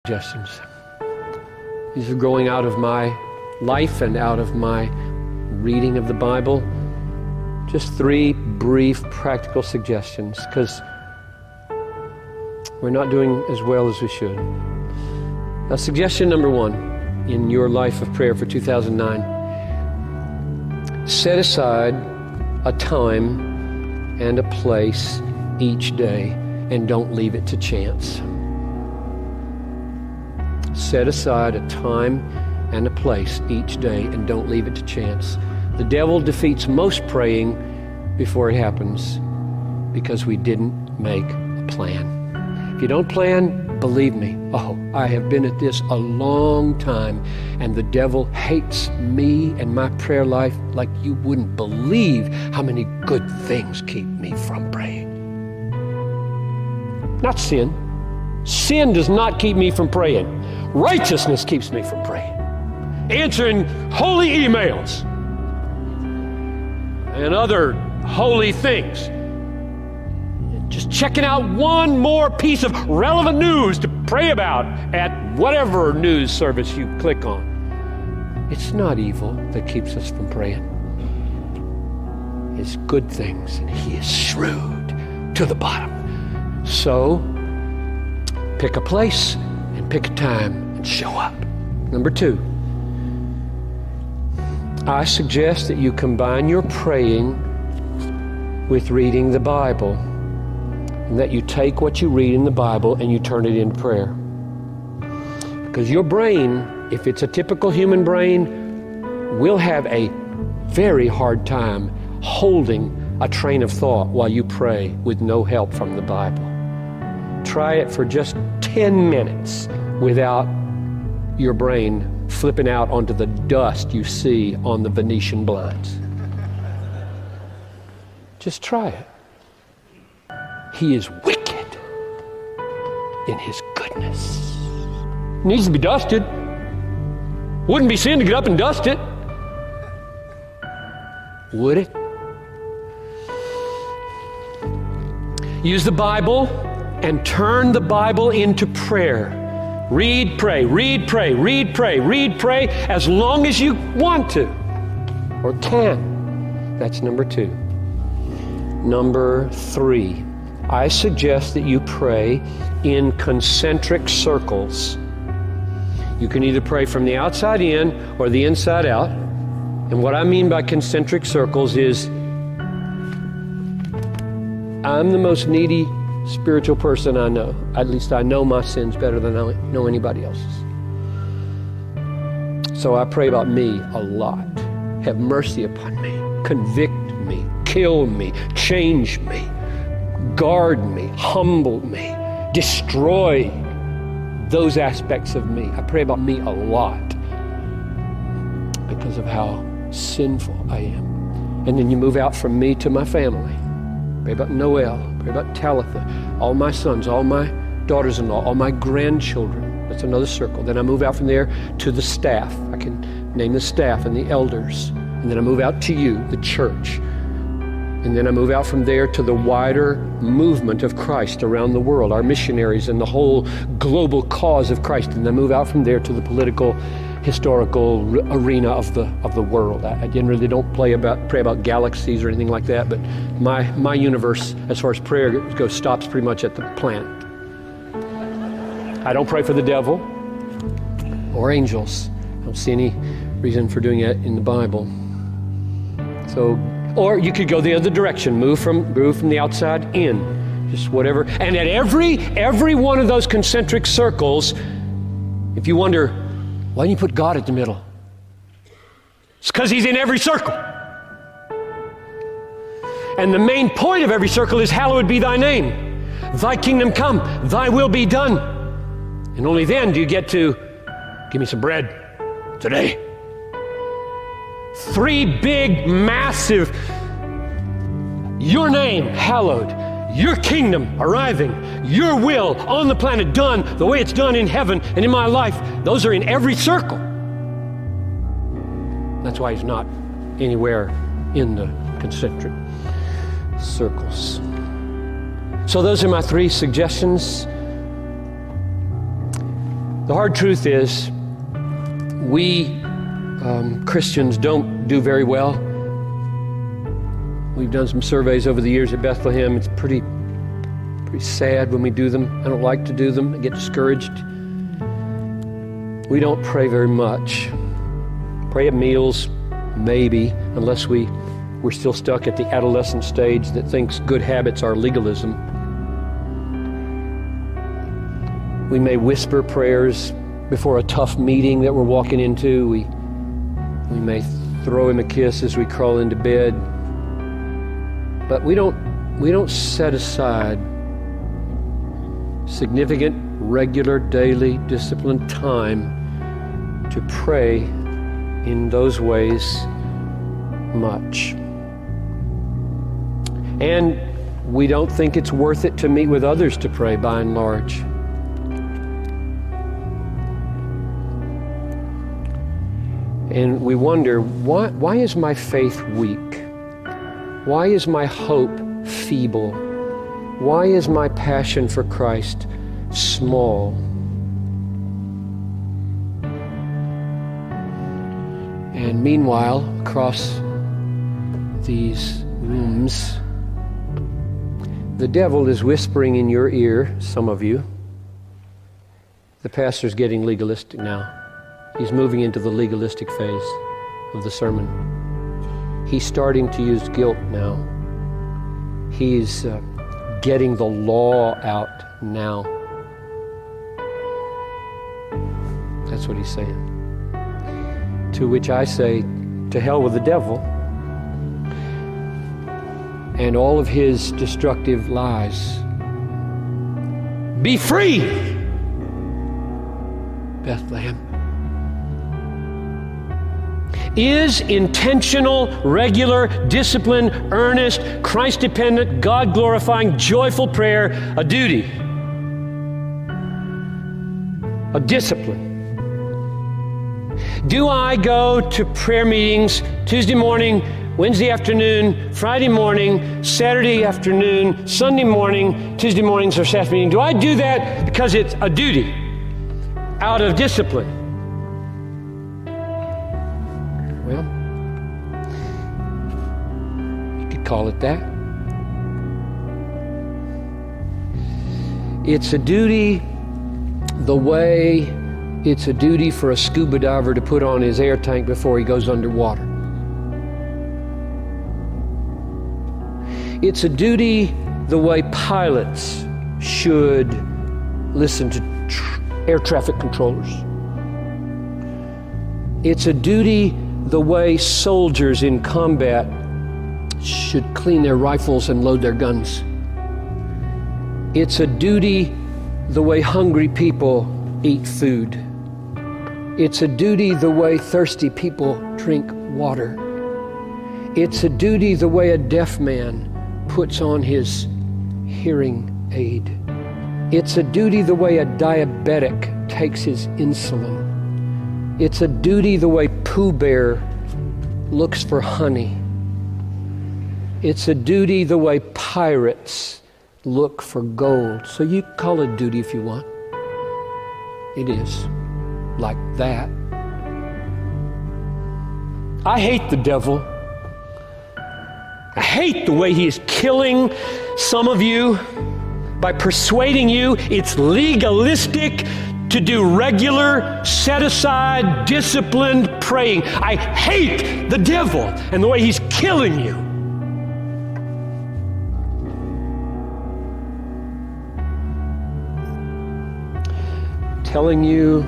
suggestions. These are growing out of my life and out of my reading of the Bible. Just 3 brief, practical suggestions, because we're not doing as well as we should. Now, suggestion number 1 in your life of prayer for 2009, set aside a time and a place each day and don't leave it to chance. Set aside a time and a place each day and don't leave it to chance. The devil defeats most praying before it happens because we didn't make a plan. If you don't plan, believe me, I have been at this a long time, and the devil hates me and my prayer life like you wouldn't believe how many good things keep me from praying. Not sin. Sin does not keep me from praying. Righteousness keeps me from praying. Answering holy emails and other holy things. Just checking out one more piece of relevant news to pray about at whatever news service you click on. It's not evil that keeps us from praying. It's good things, and He is shrewd to the bottom. So, pick a place and pick a time and show up. Number 2, I suggest that you combine your praying with reading the Bible, and that you take what you read in the Bible and you turn it into prayer. Because your brain, if it's a typical human brain, will have a very hard time holding a train of thought while you pray with no help from the Bible. Try it for just 10 minutes without your brain flipping out onto the dust you see on the Venetian blinds. Just try it. He is wicked in His goodness. Needs to be dusted. Wouldn't be sin to get up and dust it. Would it? Use the Bible and turn the Bible into prayer. Read, pray, read, pray, read, pray, read, pray, as long as you want to or can. That's number 2. Number 3, I suggest that you pray in concentric circles. You can either pray from the outside in or the inside out. And what I mean by concentric circles is, I'm the most needy spiritual person I know. At least I know my sins better than I know anybody else's. So I pray about me a lot. Have mercy upon me. Convict me. Kill me. Change me. Guard me. Humble me. Destroy those aspects of me. I pray about me a lot because of how sinful I am. And then you move out from me to my family. Pray about Noel. Pray about Talitha. All my sons, all my daughters-in-law, all my grandchildren. That's another circle. Then I move out from there to the staff. I can name the staff and the elders. And then I move out to you, the church. And then I move out from there to the wider movement of Christ around the world, our missionaries and the whole global cause of Christ. And then I move out from there to the political, historical arena of the world. I generally don't pray about galaxies or anything like that, but my universe, as far as prayer goes, stops pretty much at the planet. I don't pray for the devil or angels. I don't see any reason for doing that in the Bible. So, or you could go the other direction, move from the outside in, just whatever. And at every one of those concentric circles, if you wonder, why didn't you put God at the middle? It's because He's in every circle. And the main point of every circle is, hallowed be Thy name. Thy kingdom come, Thy will be done. And only then do you get to, give me some bread today. 3 big, massive, your name hallowed, your kingdom arriving, your will on the planet done the way it's done in heaven and in my life. Those are in every circle. That's why He's not anywhere in the concentric circles. So those are my 3 suggestions. The hard truth is, we Christians don't do very well. We've done some surveys over the years at Bethlehem. It's pretty sad when we do them. I don't like to do them. I get discouraged. We don't pray very much. Pray at meals, maybe, unless we're still stuck at the adolescent stage that thinks good habits are legalism. We may whisper prayers before a tough meeting that we're walking into. We may throw him a kiss as we crawl into bed. But we don't set aside significant, regular, daily, disciplined time to pray in those ways much. And we don't think it's worth it to meet with others to pray, by and large. And we wonder, why is my faith weak? Why is my hope feeble? Why is my passion for Christ small? And meanwhile, across these rooms, the devil is whispering in your ear, some of you. The pastor's getting legalistic now. He's moving into the legalistic phase of the sermon. He's starting to use guilt now. He's getting the law out now. That's what he's saying. To which I say, to hell with the devil and all of his destructive lies. Be free, Bethlehem. Is intentional, regular, disciplined, earnest, Christ-dependent, God-glorifying, joyful prayer a duty? A discipline? Do I go to prayer meetings Tuesday morning, Wednesday afternoon, Friday morning, Saturday afternoon, Sunday morning, Tuesday mornings or Saturday meeting? Do I do that because it's a duty, out of discipline? Well, you could call it that. It's a duty the way it's a duty for a scuba diver to put on his air tank before he goes underwater. It's a duty the way pilots should listen to air traffic controllers. It's a duty the way soldiers in combat should clean their rifles and load their guns. It's a duty the way hungry people eat food. It's a duty the way thirsty people drink water. It's a duty the way a deaf man puts on his hearing aid. It's a duty the way a diabetic takes his insulin. It's a duty the way Pooh Bear looks for honey. It's a duty the way pirates look for gold. So you call it duty if you want. It is like that. I hate the devil. I hate the way he is killing some of you by persuading you it's legalistic to do regular, set-aside, disciplined praying. I hate the devil and the way he's killing you. Telling you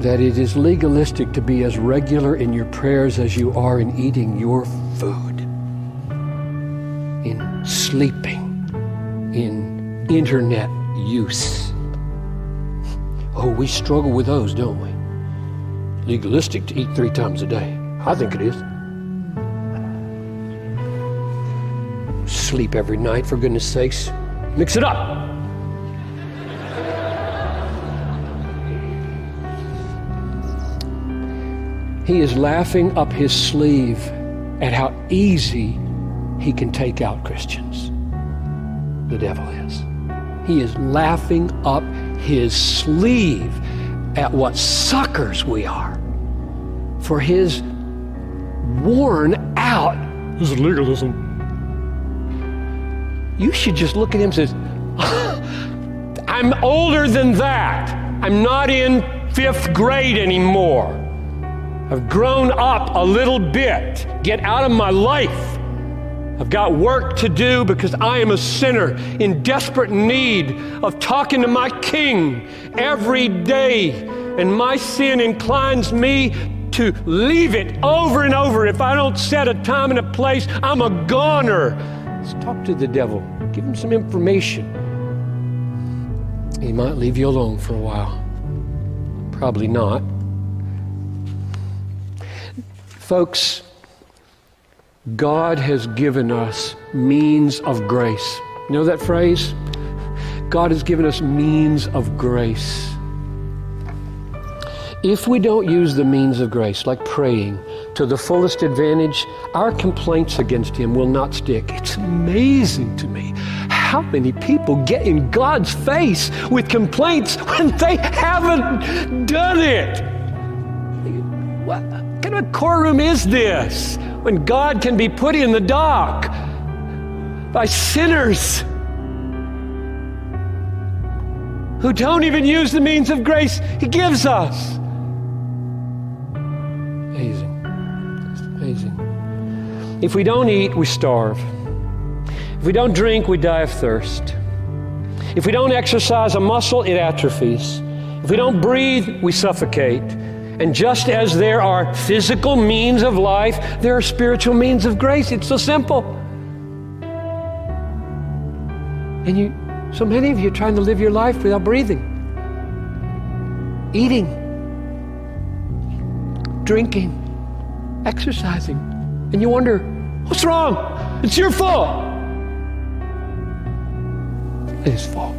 that it is legalistic to be as regular in your prayers as you are in eating your food, in sleeping, in internet use. Oh, we struggle with those, don't we? Legalistic to eat 3 times a day. I think it is. Sleep every night, for goodness sakes. Mix it up. He is laughing up his sleeve at how easy he can take out Christians. The devil is. He is laughing up his sleeve at what suckers we are for his worn out is legalism. You should just look at him and say, I'm older than that. I'm not in 5th grade anymore. I've grown up a little bit. Get out of my life. I've got work to do because I am a sinner in desperate need of talking to my King every day. And my sin inclines me to leave it over and over. If I don't set a time and a place, I'm a goner. Let's talk to the devil. Give him some information. He might leave you alone for a while. Probably not. Folks, God has given us means of grace. You know that phrase? God has given us means of grace. If we don't use the means of grace, like praying, to the fullest advantage, our complaints against him will not stick. It's amazing to me how many people get in God's face with complaints when they haven't done it. What kind of a courtroom is this when God can be put in the dock by sinners who don't even use the means of grace he gives us? Amazing. It's amazing. If we don't eat, we starve. If we don't drink, we die of thirst. If we don't exercise a muscle, it atrophies. If we don't breathe, we suffocate. And just as there are physical means of life, there are spiritual means of grace. It's so simple. And so many of you are trying to live your life without breathing, eating, drinking, exercising. And you wonder, what's wrong? It's your fault. It's his fault.